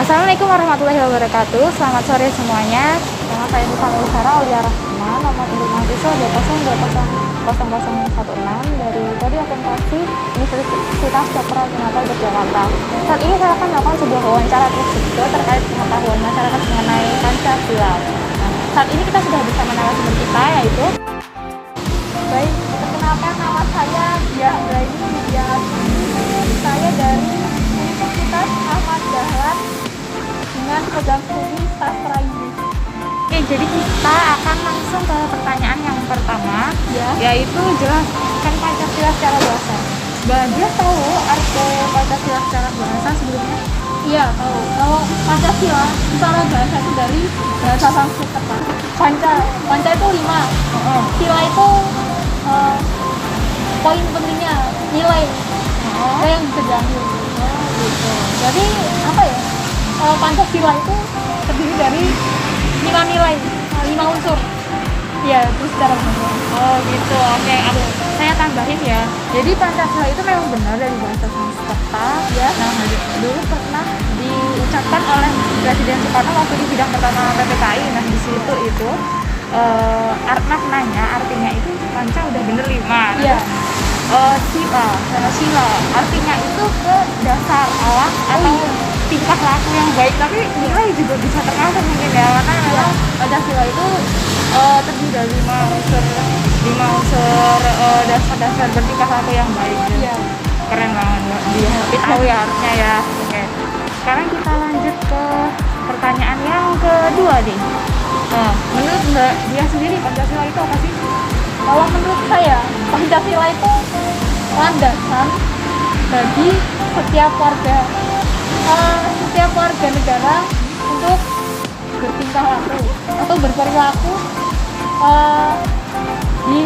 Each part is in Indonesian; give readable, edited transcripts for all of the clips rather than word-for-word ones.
Assalamualaikum warahmatullahi wabarakatuh. Selamat sore semuanya. Nama saya Nisa Sarah Aulia Rahma, nomor induk mahasiswa 2020016 dari Prodi Akuntansi Universitas Cakra Ternate Yogyakarta. Saat ini saya akan melakukan sebuah wawancara terkait pengetahuan masyarakat mengenai Pancasila. Nah, saat ini kita sudah bersama narasumber kita, yaitu baik, perkenalkan, nama saya Diah Anggraini Widiasih. Saya dari Universitas Ahmad Dahlan dengan program studi sastra Inggris. Oke, jadi kita akan langsung ke pertanyaan yang pertama, yaitu jelaskan Pancasila secara bahasa. Mbak Dia tahu arti Pancasila secara bahasa sebelumnya? Iya, tahu. Kalau Pancasila secara bahasa itu dari bahasa Sanskerta. Panca itu 5. Sila itu poin pentingnya nilai. Yang bisa diambil. Gitu. Jadi apa ya? Pancasila itu terdiri dari 5 nilai, 5 unsur. Ya, terus secara umum. Oh gitu, oke. Saya tambahin ya. Jadi Pancasila itu memang benar dari bahasa Sanskerta. Ya. Nah, dulu pernah diucapkan oleh Presiden Soekarno waktu di sidang pertama PPKI. Nah, di situ itu maknanya artinya itu panca udah bener 5. Iya. Sila artinya itu ke dasar alam atau tingkah laku yang baik, tapi nilai juga bisa termasuk mungkin ya, karena memang Pancasila itu terdiri dari 5 unsur dasar bertingkah laku yang baik. Iya. Keren banget Mbak Dia, tapi tahu ya harusnya ya. Oke, sekarang kita lanjut ke pertanyaan yang kedua nih. Menurut Mbak Dia sendiri Pancasila itu apa sih? Kalau menurut saya, Pancasila itu landasan bagi setiap warga negara untuk bertingkah laku atau berperilaku di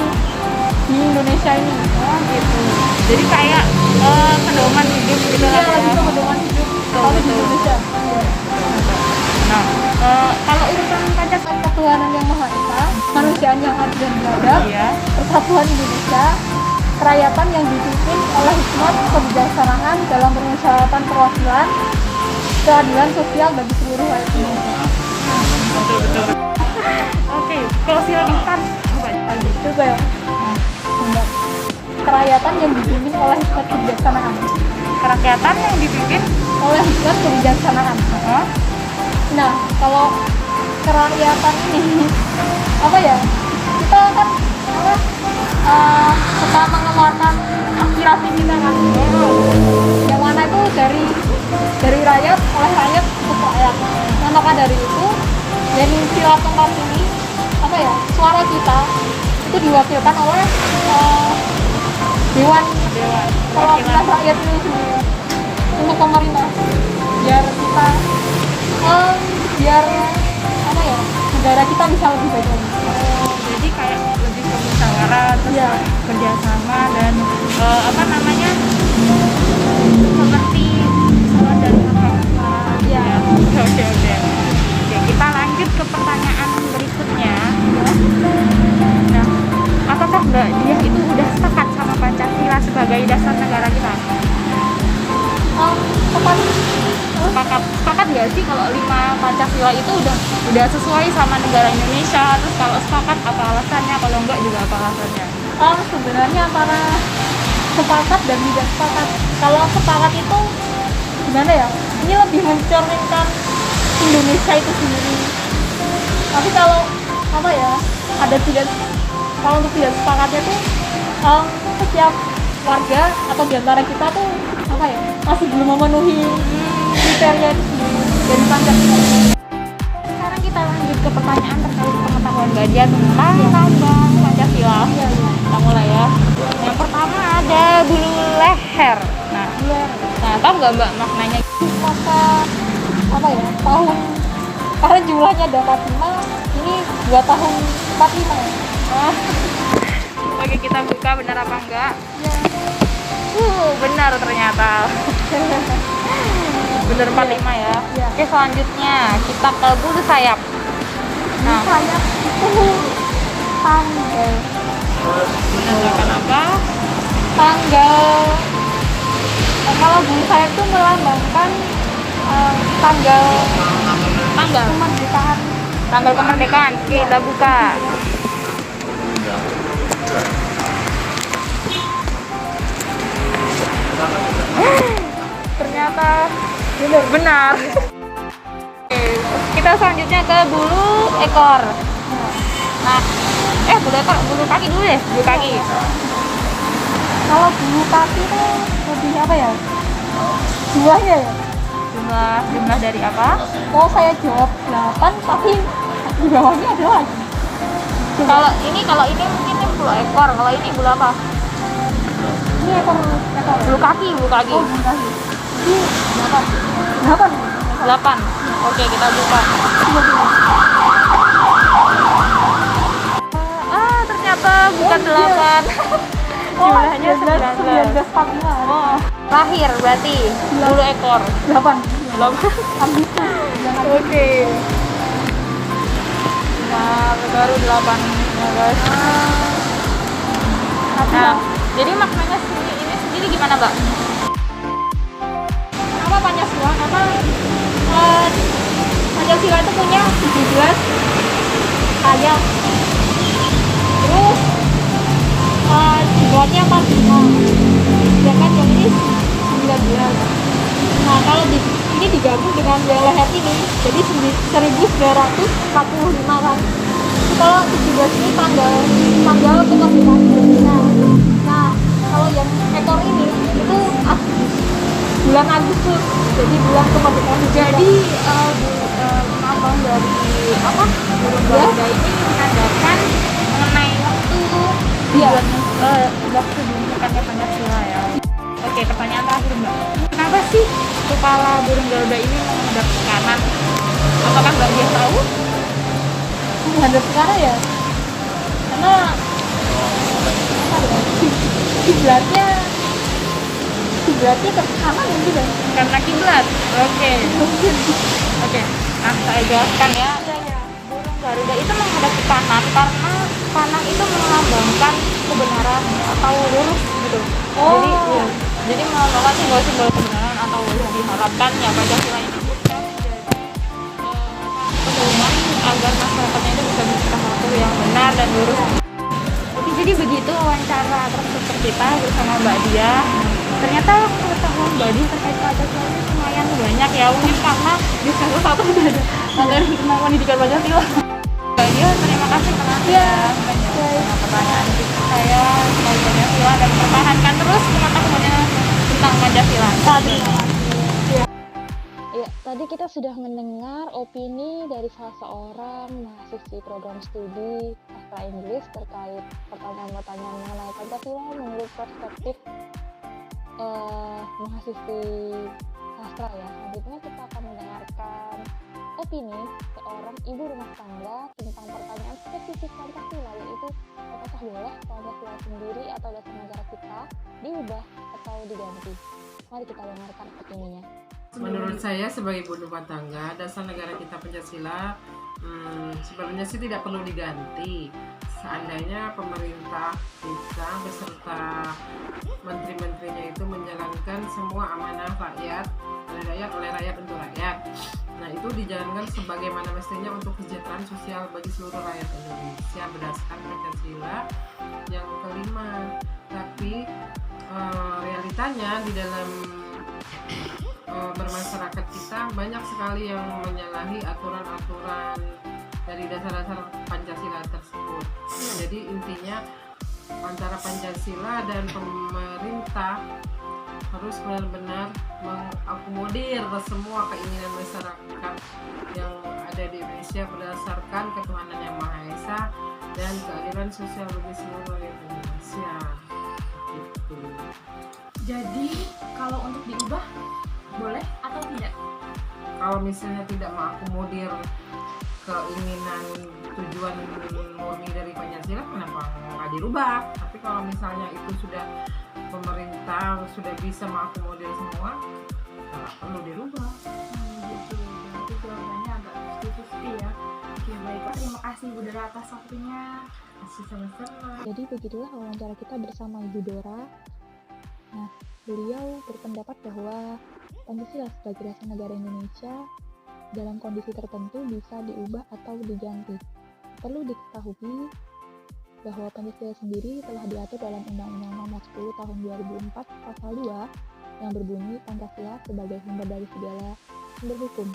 Indonesia ini. Oh gitu. Jadi kayak pedoman hidup gitu Iya, lah ya. itu pedoman hidup kalau di Indonesia. Nah, kalau urusan Pancasila, Ketuhanan yang Maha Esa, kemanusiaan yang adil dan beradab, iya. persatuan Indonesia, kerakyatan yang dipimpin oleh hikmat kebijaksanaan dalam permusyawaratan perwakilan, keadilan sosial bagi seluruh rakyat Indonesia. Betul. Oke, kalau silakan Itu kayak kerakyatan yang dipimpin oleh hikmat kebijaksanaan. kerakyatan yang dipimpin Oleh hikmat kebijaksanaan. Nah, kalau kerakyatan ini apa ya? Kita kan suka mengeluarkan aspirasi kita kan. Yang mana itu dari rakyat, oleh rakyat untuk rakyat. Nah, maka dari itu dari sila keempat ini apa ya? Suara kita itu diwakilkan oleh dewan perwakilan rakyat itu sendiri untuk pemerintah, biar kita biar apa ya, negara kita bisa lebih baik lagi. jadi kayak lebih ke musyawarah, terus kerjasama dan seperti salah dan transparan. Ya. Oke, kita lanjut ke pertanyaan berikutnya. Nah, apakah Mbak Dia itu udah sepakat sama Pancasila sebagai dasar negara kita? Sepakat nggak sih kalau 5 Pancasila itu udah sesuai sama negara Indonesia? Terus kalau sepakat apa alasannya? Kalau enggak juga apa alasannya? Sebenarnya antara sepakat dan tidak sepakat. Kalau sepakat itu gimana ya? Ini lebih mencerminkan Indonesia itu sendiri. Tapi kalau apa ya? Kalau untuk tidak sepakatnya tuh setiap warga atau diantara kita tuh apa ya? Masih belum memenuhi kriteria itu sendiri dari Pancasila. Sekarang kita lanjut ke pertanyaan terkait pengetahuan Mbak Dia tentang lambang Pancasila. Kita mulai ya. Yang pertama ada bulu leher. Nah, tahu nggak Mbak maknanya? Maka apa ya? Tahun karena jumlahnya ada 45, ini 2 tahun 45 ya. Oke, kita buka benar apa enggak? Ya. Benar ternyata. Benar 45 ya. Iya. Oke, selanjutnya kita ke bulu sayap. Nah, Saya itu tanggal menandakan apa? tanggal kalau bulu sayap itu melambangkan tanggal tanggal kemerdekaan. tanggal kemerdekaan. Oke, kita buka. Ternyata benar. Oke, kita selanjutnya ke bulu ekor. Nah, bulu ekor, bulu kaki dulu deh, bulu kaki. Kalau bulu kaki tuh lebih apa ya? Jumlahnya ya? Jumlah dari apa? Oh, saya jawab 8, tapi di bawahnya ada lagi. Kalau ini mungkin ini bulu ekor, kalau ini bulu apa? Ini ekor Bulu kaki, bulu kaki. Oh, bulu kaki. Ini 8. 8. Oke, kita buka. Ternyata bukan 8. Jumlahnya 19. 1945. Oh, lahir berarti bulu ekor. 8. 8. Oke. Nah, baru 8 ya guys. Nah, jadi maknanya ini sendiri gimana, Mbak? Kenapa Pancasila? Karena Pancasila itu punya 17 ayat. Terus jumlahnya 45. Sedangkan yang ini 19. Nah, kalau ini digabung dengan leher ini jadi 1945 kan. Kalau 17 ini tanggal kemerdekaan Indonesia. Nah, kalau yang ekor ini itu bulan Agustus, jadi bulan kemerdekaan. Jadi abang dari apa? Burung Garuda ini menandakan mengenai waktu waktu dibunyikannya Pancasila ya. Oke, pertanyaan terakhir, Mbak. Kenapa sih kepala burung Garuda ini menghadap ke kanan? Apakah Mbak dia tahu? Menghadap ke kanan ya? Karena kiblatnya ke kanan mungkin ya? Karena kiblat. Oke. Nah, saya jelaskan ya. Burung Garuda itu menghadap ke kanan karena kanan itu melambangkan kebenaran atau lurus gitu. Oh. Jadi melambangkan simbol-simbol kebenaran atau lurus, diharapkan ya Pancasila ini bisa menjadi pedoman agar masyarakatnya itu bisa bersikap laku yang benar dan lurus. Oke, jadi begitu wawancara terstruktur kita bersama Mbak Dia. Ternyata pengetahuan Mbak Dia terkait Pancasila ini lumayan banyak ya, mungkin karena di salah satu sudah ada anggaran tentang pendidikan Pancasila. Mbak Dia, terima kasih telah pertanyaan saya tentang Pancasila dan pertahankan terus pengetahuannya tentang Pancasila. Ya, tadi kita sudah mendengar opini dari salah seorang mahasiswi program studi sastra Inggris terkait pertanyaan-pertanyaan mengenai Pancasila menurut perspektif mahasiswi sastra ya. Selanjutnya kita akan mendengarkan opini seorang ibu rumah tangga tentang pertanyaan spesifik Pancasila, yaitu apakah boleh Pancasila sendiri atau dasar negara kita diubah atau diganti. Mari kita dengarkan opininya. Menurut saya sebagai ibu rumah tangga, dasar negara kita Pancasila sebenarnya sih tidak perlu diganti. Seandainya pemerintah kita beserta menteri-menterinya itu menjalankan semua amanah rakyat oleh rakyat untuk rakyat. Nah, itu dijalankan sebagaimana mestinya untuk kesejahteraan sosial bagi seluruh rakyat Indonesia berdasarkan Pancasila yang kelima. Tapi realitanya di dalam bermasyarakat kita banyak sekali yang menyalahi aturan-aturan dari dasar-dasar Pancasila tersebut. Jadi intinya antara Pancasila dan pemerintah harus benar-benar mengakomodir semua keinginan masyarakat yang ada di Indonesia berdasarkan ketuhanan yang Maha Esa dan keadilan sosial bagi seluruh rakyat Indonesia. Gitu. Jadi kalau untuk diubah boleh atau tidak? Kalau misalnya tidak mengakomodir keinginan tujuan murni dari Pancasila, kenapa nggak dirubah? Tapi kalau misalnya itu sudah pemerintah sudah bisa mengakomodir semua, nggak perlu dirubah. Gitu. Berarti jawabannya agak 50-50 ya. Oke, baiklah. Terima kasih Bu Dora atas waktunya. Masih sama-sama. Jadi begitulah wawancara kita bersama Ibu Dora. Nah, Beliau berpendapat bahwa Pancasila sebagai dasar negara Indonesia dalam kondisi tertentu bisa diubah atau diganti. Perlu diketahui bahwa Pancasila sendiri telah diatur dalam Undang-Undang Nomor 10 Tahun 2004 Pasal 2 yang berbunyi Pancasila sebagai sumber dari segala sumber hukum.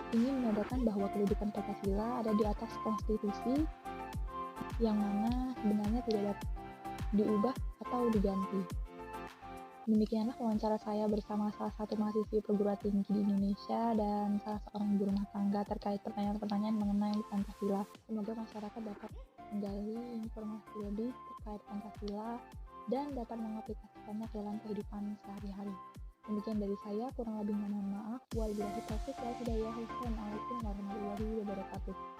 Ini menandakan bahwa kedudukan Pancasila ada di atas konstitusi yang mana sebenarnya tidak dapat diubah atau diganti. Demikianlah wawancara saya bersama salah satu mahasiswi perguruan tinggi di Indonesia dan salah seorang ibu rumah tangga terkait pertanyaan-pertanyaan mengenai Pancasila. Semoga masyarakat dapat menggali informasi lebih terkait Pancasila dan dapat mengaplikasikannya ke dalam kehidupan sehari-hari. Demikian dari saya, kurang lebihnya mohon maaf. Wabillahi taufiq wal hidayah. Wassalamualaikum warahmatullahi wabarakatuh.